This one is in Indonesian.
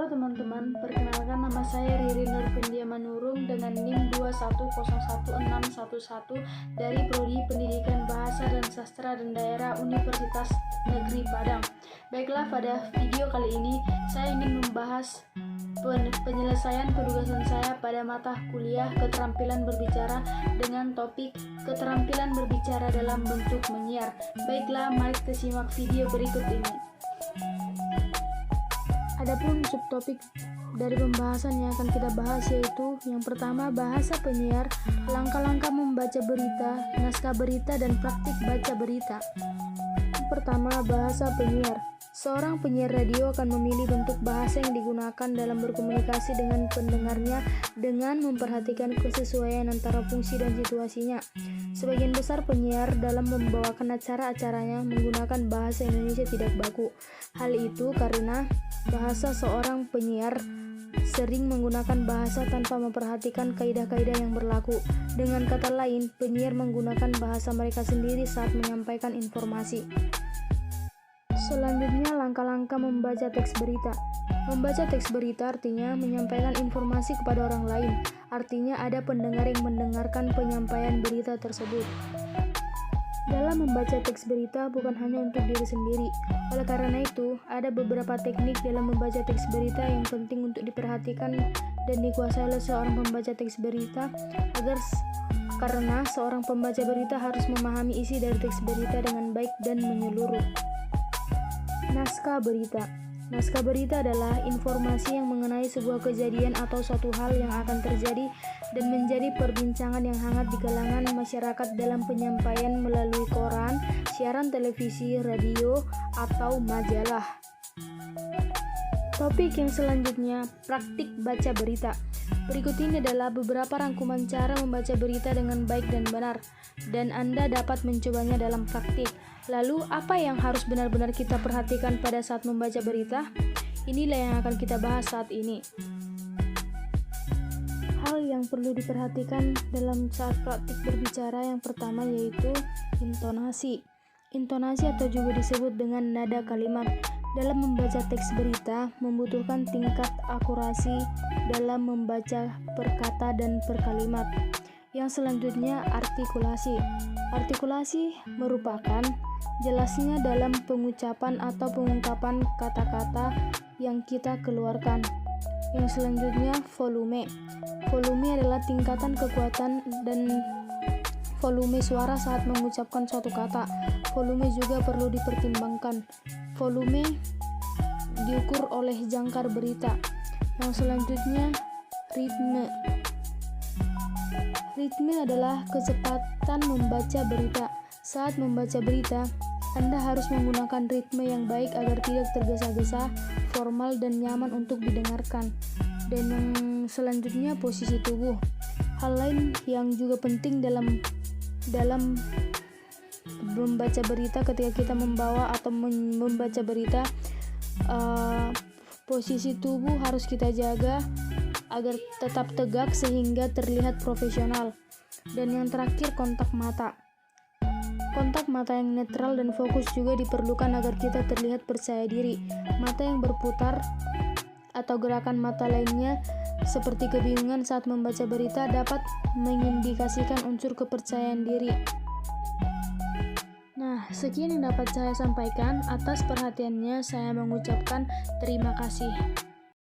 Halo teman-teman, perkenalkan nama saya Riri Nurpindia Manurung dengan NIM 2101611 dari Prodi Pendidikan Bahasa dan Sastra dan Daerah Universitas Negeri Padang. Baiklah, pada video kali ini saya ingin membahas penyelesaian penugasan saya pada mata kuliah keterampilan berbicara dengan topik keterampilan berbicara dalam bentuk menyiar. Baiklah, mari kita simak video berikut ini. Adapun subtopik dari pembahasan yang akan kita bahas yaitu yang pertama, bahasa penyiar, langkah-langkah membaca berita, naskah berita, dan praktik baca berita. Yang pertama, bahasa penyiar. Seorang penyiar radio akan memilih bentuk bahasa yang digunakan dalam berkomunikasi dengan pendengarnya dengan memperhatikan kesesuaian antara fungsi dan situasinya. Sebagian besar penyiar dalam membawakan acara-acaranya menggunakan bahasa Indonesia tidak baku. Hal itu karena bahasa seorang penyiar sering menggunakan bahasa tanpa memperhatikan kaidah-kaidah yang berlaku. Dengan kata lain, penyiar menggunakan bahasa mereka sendiri saat menyampaikan informasi. Selanjutnya, langkah-langkah membaca teks berita. Membaca teks berita artinya menyampaikan informasi kepada orang lain. Artinya ada pendengar yang mendengarkan penyampaian berita tersebut. Dalam membaca teks berita bukan hanya untuk diri sendiri. Oleh karena itu, ada beberapa teknik dalam membaca teks berita yang penting untuk diperhatikan dan dikuasai oleh seorang pembaca teks berita karena seorang pembaca berita harus memahami isi dari teks berita dengan baik dan menyeluruh. Naskah berita. Naskah berita adalah informasi yang mengenai sebuah kejadian atau suatu hal yang akan terjadi dan menjadi perbincangan yang hangat di kalangan masyarakat dalam penyampaian melalui koran, siaran televisi, radio, atau majalah. Topik yang selanjutnya, praktik baca berita. Berikut ini adalah beberapa rangkuman cara membaca berita dengan baik dan benar, dan Anda dapat mencobanya dalam praktik. Lalu, apa yang harus benar-benar kita perhatikan pada saat membaca berita? Inilah yang akan kita bahas saat ini. Hal yang perlu diperhatikan dalam saat praktik berbicara yang pertama yaitu intonasi. Intonasi atau juga disebut dengan nada kalimat. Dalam membaca teks berita membutuhkan tingkat akurasi dalam membaca per kata dan per kalimat. Yang selanjutnya, artikulasi. Artikulasi merupakan jelasnya dalam pengucapan atau pengungkapan kata-kata yang kita keluarkan. Yang selanjutnya, volume. Volume adalah tingkatan kekuatan dan volume suara saat mengucapkan suatu kata. Volume juga perlu dipertimbangkan. Volume diukur oleh jangkar berita. Yang selanjutnya, ritme. Ritme adalah kecepatan membaca berita. Saat membaca berita, Anda harus menggunakan ritme yang baik agar tidak tergesa-gesa, formal, dan nyaman untuk didengarkan. Dan yang selanjutnya, posisi tubuh. Hal lain yang juga penting dalam membaca berita ketika kita membawa atau membaca berita, posisi tubuh harus kita jaga agar tetap tegak sehingga terlihat profesional. Dan yang terakhir, kontak mata. Kontak mata yang netral dan fokus juga diperlukan agar kita terlihat percaya diri. Mata yang berputar atau gerakan mata lainnya seperti kebingungan saat membaca berita dapat mengindikasikan unsur kepercayaan diri. Nah, sekian yang dapat saya sampaikan. Atas perhatiannya saya mengucapkan terima kasih.